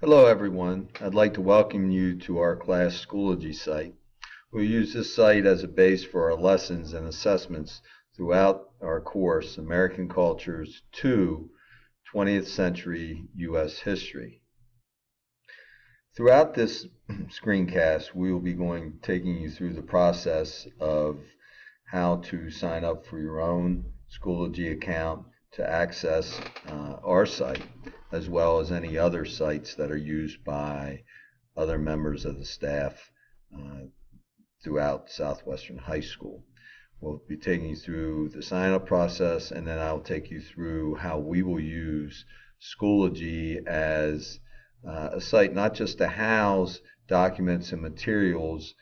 Hello everyone. I'd like to welcome you to our class Schoology site. We'll use this site as a base for our lessons and assessments throughout our course, American Cultures 2, 20th Century U.S. History. Throughout this screencast, we will be taking you through the process of how to sign up for your own Schoology account to access our site, as well as any other sites that are used by other members of the staff throughout Southwestern High School. We'll be taking you through the sign-up process, and then I'll take you through how we will use Schoology as a site not just to house documents and materials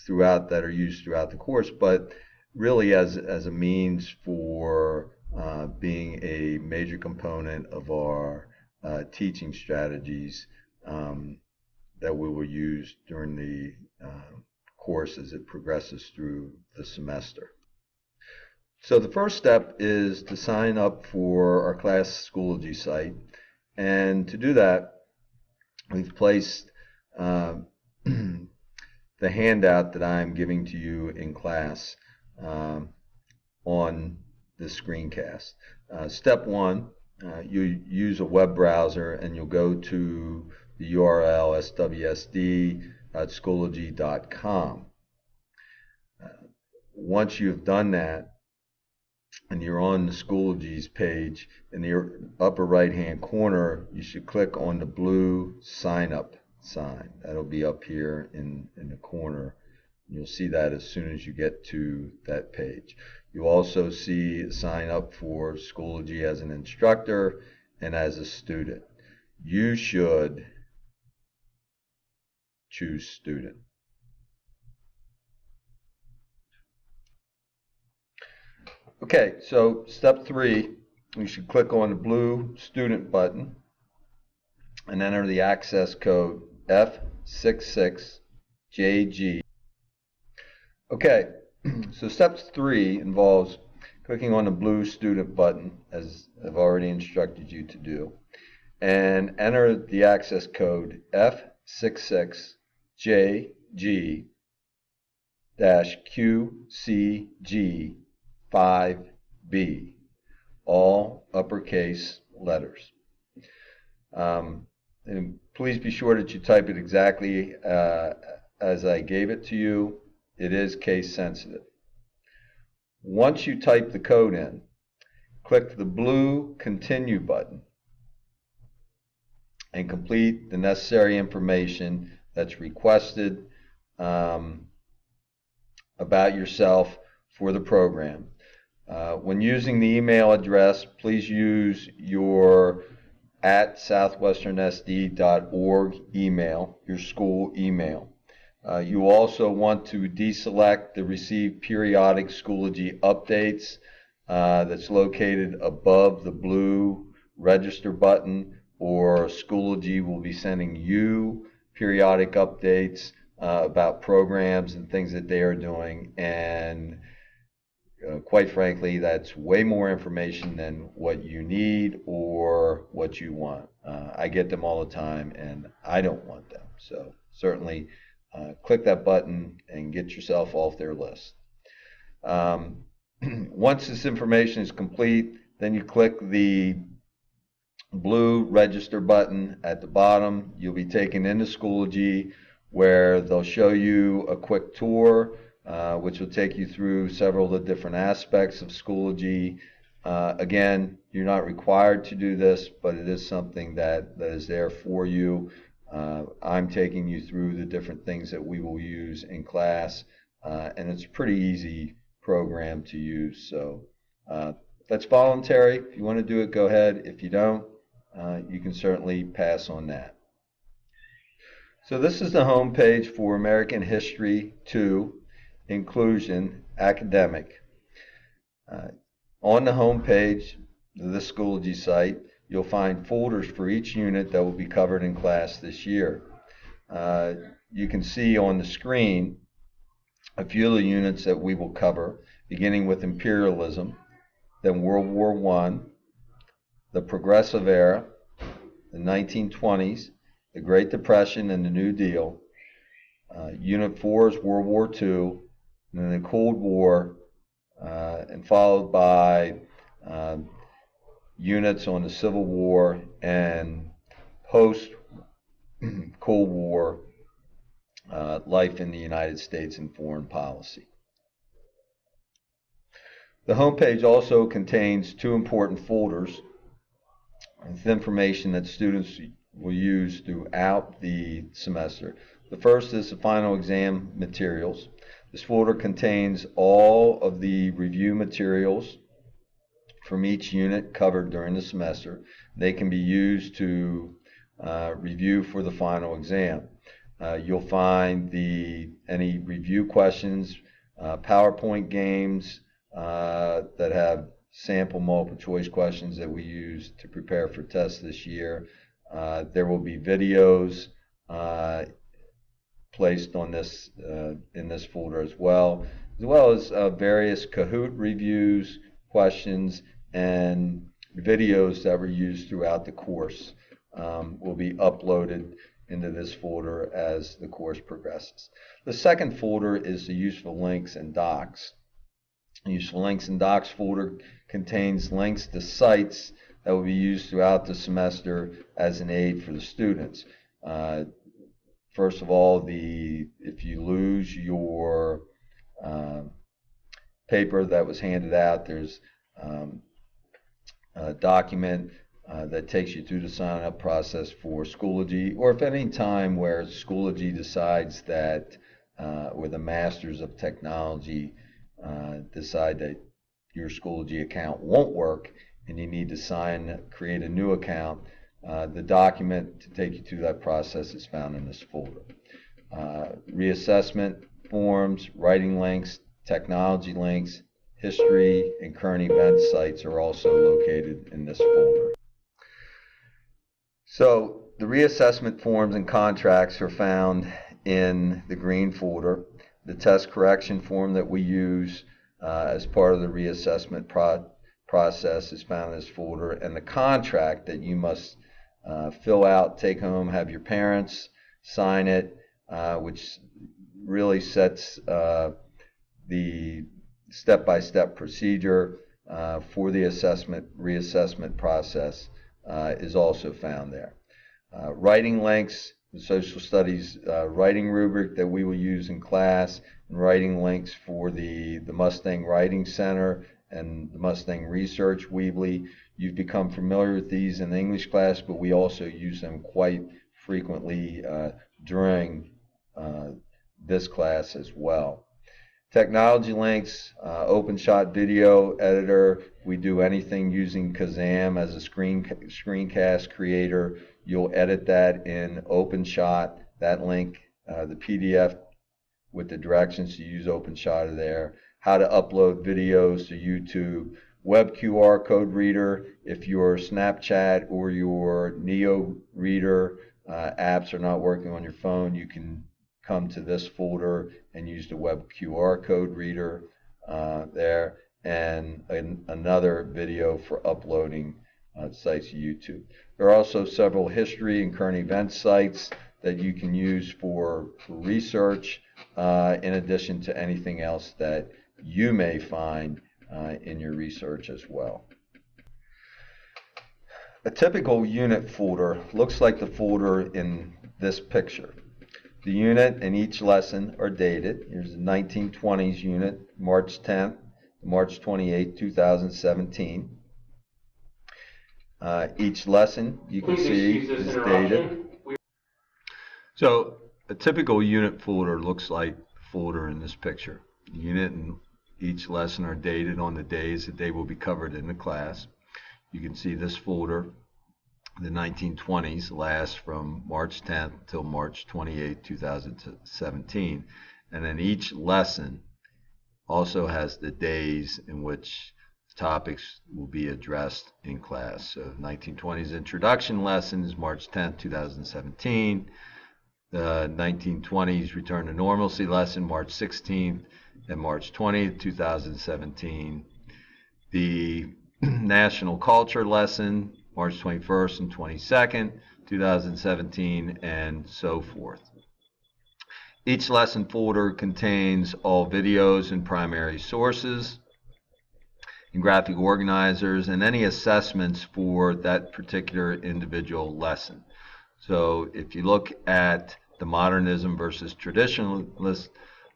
throughout that are used throughout the course, but really as a means for being a major component of our teaching strategies that we will use during the course as it progresses through the semester. So the first step is to sign up for our class Schoology site, and to do that we've placed the handout that I'm giving to you in class on this screencast. Step one, you use a web browser and you'll go to the URL swsd.schoology.com. Once you've done that and you're on the Schoology's page, in the upper right hand corner you should click on the blue sign up sign. That'll be up here in the corner. You'll see that as soon as you get to that page. You'll also see sign up for Schoology as an instructor and as a student. You should choose student. Okay, so step 3, you should click on the blue student button and enter the access code F66JG. Okay, so step 3 involves clicking on the blue student button, as I've already instructed you to do, and enter the access code F66J-G-QCG5B, all uppercase letters. And please be sure that you type it exactly as I gave it to you. It is case sensitive. Once you type the code in, click the blue continue button and complete the necessary information that's requested about yourself for the program. When using the email address, please use your @southwesternsd.org email, your school email. You also want to deselect the receive periodic Schoology updates that's located above the blue register button, or Schoology will be sending you periodic updates about programs and things that they are doing, and quite frankly that's way more information than what you need or what you want. I get them all the time and I don't want them, so certainly click that button and get yourself off their list. Once this information is complete, then you click the blue register button at the bottom. You'll be taken into Schoology, where they'll show you a quick tour which will take you through several of the different aspects of Schoology. Again, you're not required to do this, but it is something that is there for you. I'm taking you through the different things that we will use in class, and it's a pretty easy program to use. So that's voluntary. If you want to do it, go ahead. If you don't, you can certainly pass on that. So this is the home page for American History 2, Inclusion, Academic. On the home page of the Schoology site, you'll find folders for each unit that will be covered in class this year. You can see on the screen a few of the units that we will cover, beginning with imperialism, then World War I, the progressive era, the 1920s, the Great Depression and the New Deal. Unit 4 is World War II, and then the Cold War, and followed by units on the Civil War and post-Cold War life in the United States and foreign policy. The homepage also contains two important folders with information that students will use throughout the semester. The first is the final exam materials. This folder contains all of the review materials from each unit covered during the semester. They can be used to review for the final exam. You'll find any review questions, PowerPoint games that have sample multiple choice questions that we use to prepare for tests this year. There will be videos placed on this in this folder as well as various Kahoot reviews, questions, and videos that were used throughout the course will be uploaded into this folder as the course progresses. The second folder is the useful links and docs. The useful links and docs folder contains links to sites that will be used throughout the semester as an aid for the students. First of all, if you lose your paper that was handed out, there's a document that takes you through the sign-up process for Schoology, or if any time where Schoology decides that, or the Masters of Technology decide that your Schoology account won't work and you need to create a new account, the document to take you through that process is found in this folder. Reassessment forms, writing links, technology links, history, and current event sites are also located in this folder. So the reassessment forms and contracts are found in the green folder. The test correction form that we use as part of the reassessment process is found in this folder, and the contract that you must fill out, take home, have your parents sign it, which really sets the step-by-step procedure for the reassessment process is also found there. Writing links, the social studies writing rubric that we will use in class, and writing links for the Mustang Writing Center and the Mustang Research Weebly. You've become familiar with these in the English class, but we also use them quite frequently during this class as well. Technology links, OpenShot video editor. We do anything using Kazam as a screencast creator. You'll edit that in OpenShot. That link, the PDF with the directions to use OpenShot are there. How to upload videos to YouTube. Web QR code reader. If your Snapchat or your Neo reader apps are not working on your phone, you can come to this folder and use the web QR code reader there, and another video for uploading sites to YouTube. There are also several history and current event sites that you can use for research, in addition to anything else that you may find in your research as well. A typical unit folder looks like the folder in this picture. The unit and each lesson are dated. Here's the 1920s unit, March 10th, March 28th, 2017. Each lesson, you can see, is dated. So a typical unit folder looks like the folder in this picture. The unit and each lesson are dated on the days that they will be covered in the class. You can see this folder, the 1920s, lasts from March 10th till March 28th, 2017. And then each lesson also has the days in which topics will be addressed in class. So 1920s introduction lesson is March 10th, 2017. The 1920s return to normalcy lesson, March 16th and March 20th, 2017. The national culture lesson March 21st and 22nd, 2017, and so forth. Each lesson folder contains all videos and primary sources and graphic organizers and any assessments for that particular individual lesson. So if you look at the modernism versus traditionalist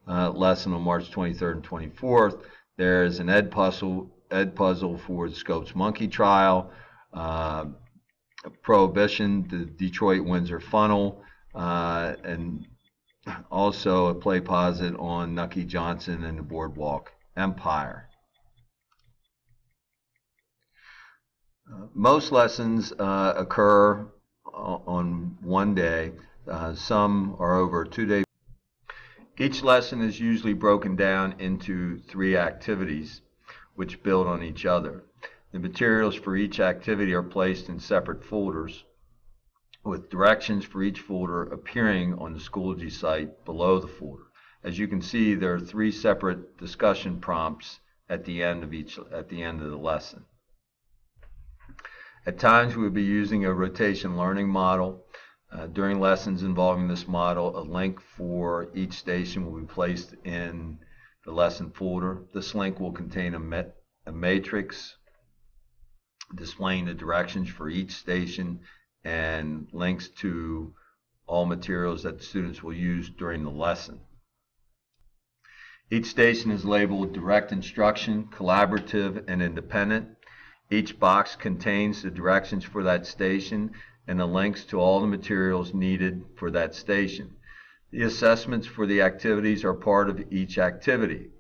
lesson on March 23rd and 24th, there's an ed puzzle for the Scopes Monkey Trial, Prohibition, the Detroit Windsor Funnel, and also a play posit on Nucky Johnson and the Boardwalk Empire. Most lessons occur on one day. Some are over a 2-day. Each lesson is usually broken down into 3 activities which build on each other. The materials for each activity are placed in separate folders, with directions for each folder appearing on the Schoology site below the folder. As you can see, there are 3 separate discussion prompts at the end of the lesson. At times, we will be using a rotation learning model. During lessons involving this model, a link for each station will be placed in the lesson folder. This link will contain a matrix displaying the directions for each station and links to all materials that the students will use during the lesson. Each station is labeled direct instruction, collaborative, and independent. Each box contains the directions for that station and the links to all the materials needed for that station. The assessments for the activities are part of each activity.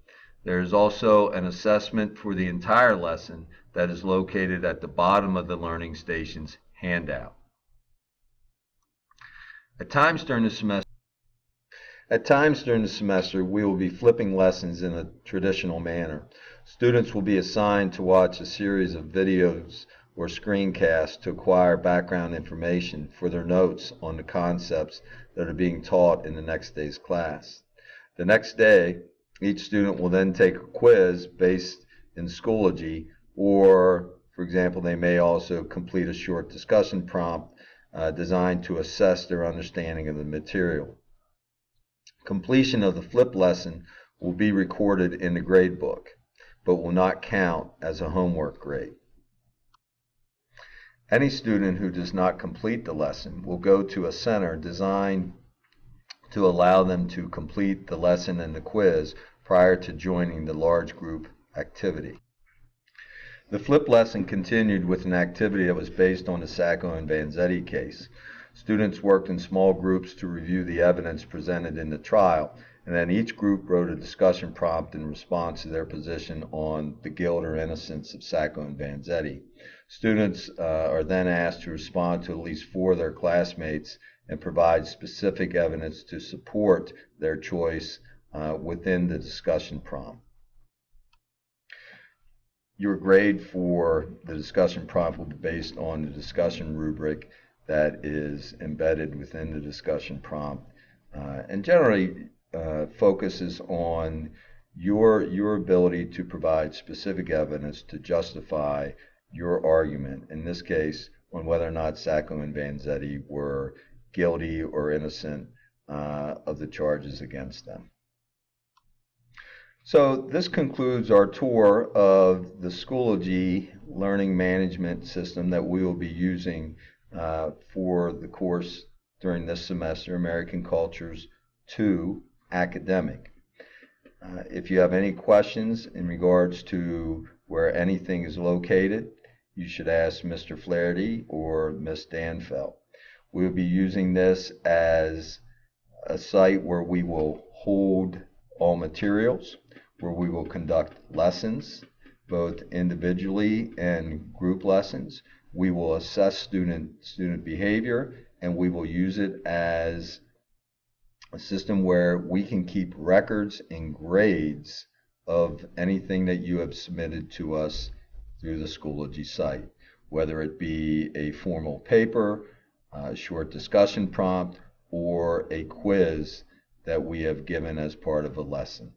There is also an assessment for the entire lesson that is located at the bottom of the learning station's handout. At times during the semester, we will be flipping lessons in a traditional manner. Students will be assigned to watch a series of videos or screencasts to acquire background information for their notes on the concepts that are being taught in the next day's class. The next day, each student will then take a quiz based in Schoology, or, for example, they may also complete a short discussion prompt designed to assess their understanding of the material. Completion of the flip lesson will be recorded in the gradebook, but will not count as a homework grade. Any student who does not complete the lesson will go to a center designed to allow them to complete the lesson and the quiz prior to joining the large group activity. The flip lesson continued with an activity that was based on the Sacco and Vanzetti case. Students worked in small groups to review the evidence presented in the trial, and then each group wrote a discussion prompt in response to their position on the guilt or innocence of Sacco and Vanzetti. Students are then asked to respond to at least 4 of their classmates and provide specific evidence to support their choice within the discussion prompt. Your grade for the discussion prompt will be based on the discussion rubric that is embedded within the discussion prompt, and generally focuses on your ability to provide specific evidence to justify your argument, in this case, on whether or not Sacco and Vanzetti were guilty or innocent of the charges against them. So this concludes our tour of the Schoology learning management system that we will be using for the course during this semester, American Cultures 2 Academic. If you have any questions in regards to where anything is located, you should ask Mr. Flaherty or Ms. Danfeld. We will be using this as a site where we will hold all materials, where we will conduct lessons, both individually and group lessons. We will assess student behavior, and we will use it as a system where we can keep records and grades of anything that you have submitted to us through the Schoology site, whether it be a formal paper, a short discussion prompt, or a quiz that we have given as part of a lesson.